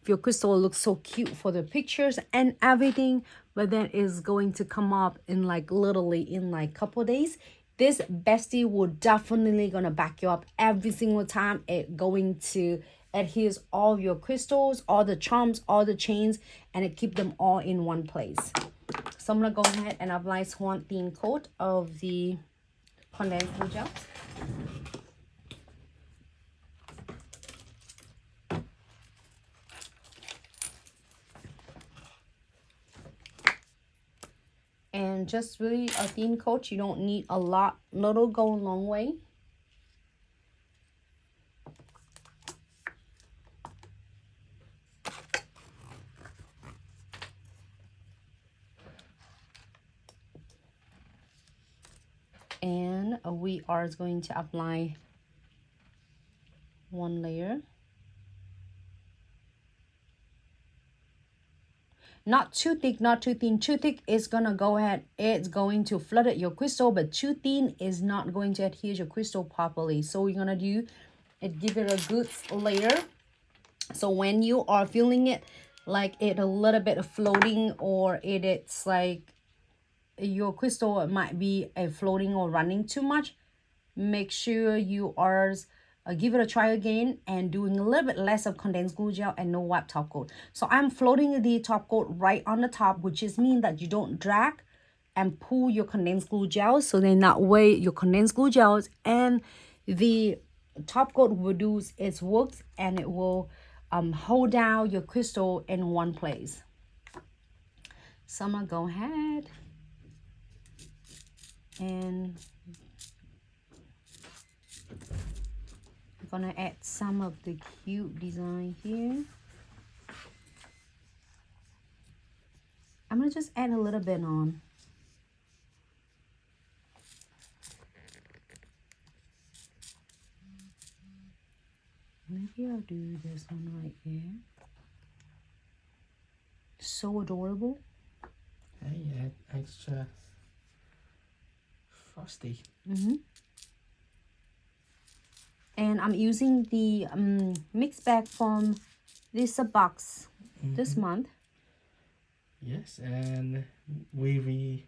your crystal looks so cute for the pictures and everything, but then it's going to come up in like literally in like couple days. This bestie will definitely gonna back you up every single time. It going to adheres all your crystals, all the charms, all the chains, and it keep them all in one place. So I'm gonna go ahead and apply one thin coat of the condensed glue gel. And just really a thin coat. You don't need a lot. Little go a long way. And we are going to apply one layer. Not too thick, not too thin. Too thick is gonna go ahead, it's going to flood your crystal, but too thin is not going to adhere your crystal properly. So we're gonna do it, give it a good layer. So when you are feeling it like it a little bit floating, or it's like your crystal might be floating or running too much, make sure you are give it a try again and doing a little bit less of condensed glue gel and no wet top coat. So I'm floating the top coat right on the top, which is mean that you don't drag and pull your condensed glue gel. So then that way your condensed glue gels and the top coat will do its work, and it will hold down your crystal in one place. So I'm gonna go ahead and I'm gonna add some of the cute design here. I'm gonna just add a little bit on. Maybe I'll do this one right here. So adorable. Hey, add extra frosty. And I'm using the mix bag from Glitz Box this month. Yes, and we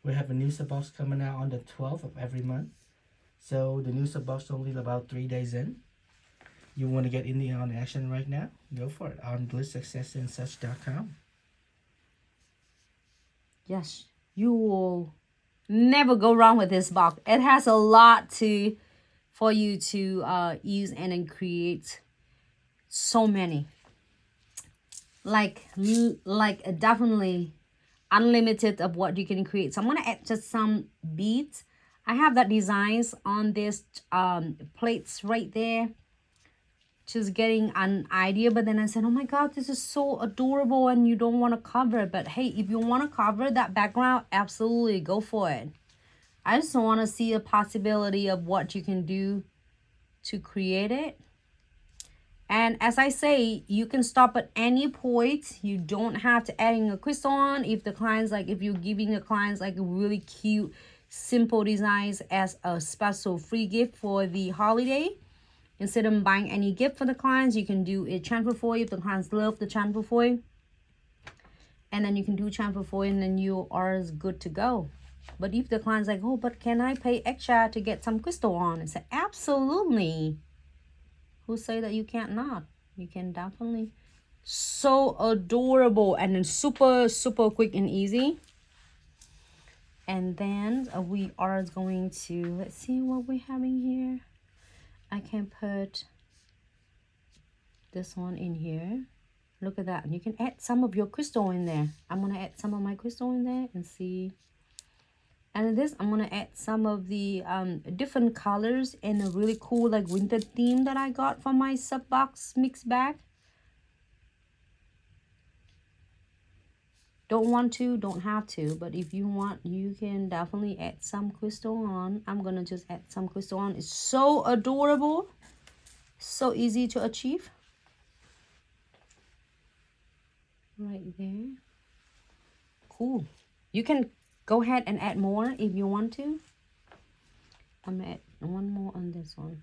have a new sub box coming out on the 12th of every month. So the new sub box only about 3 days in. You want to get in on action right now? Go for it on blitzsuccessandsuch.com. Yes, you will never go wrong with this box. It has a lot for you to use and then create so many. Like definitely unlimited of what you can create. So I'm gonna add just some beads. I have that designs on this plates right there. Just getting an idea, but then I said, oh my god, this is so adorable, and you don't want to cover it. But hey, if you want to cover that background, absolutely go for it. I just want to see a possibility of what you can do to create it. And as I say, you can stop at any point. You don't have to adding a crystal on. If the clients, like if you're giving the clients like a really cute simple designs as a special free gift for the holiday, instead of buying any gift for the clients, you can do a transfer foil if the clients love the transfer foil. And then you can do transfer foil, and then you are good to go. But if the client's like, oh, but can I pay extra to get some crystal on? I say, absolutely. Who say that you can't not? You can definitely. So adorable, and then super, super quick and easy. And then we are going to, let's see what we're having here. I can put this one in here. Look at that. And you can add some of your crystal in there. I'm going to add some of my crystal in there and see. And in this, I'm going to add some of the different colors in a really cool like winter theme that I got from my sub box mix bag. Don't want to, don't have to, but if you want, you can definitely add some crystal on. I'm going to just add some crystal on. It's so adorable. So easy to achieve. Right there. Cool. You can go ahead and add more if you want to. I'm going to add one more on this one.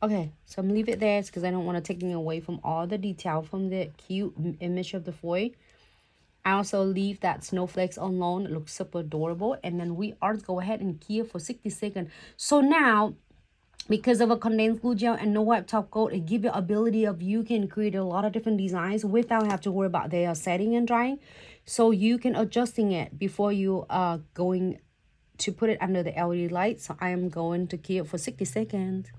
Okay, so I'm gonna leave it there because I don't want to take me away from all the detail from the cute image of the foil. I also leave that snowflakes alone. It looks super adorable. And then we are go ahead and key it for 60 seconds. So now, because of a condensed glue gel and no wipe top coat, it gives you ability of you can create a lot of different designs without have to worry about their setting and drying. So you can adjusting it before you are going to put it under the LED light. So I am going to key it for 60 seconds.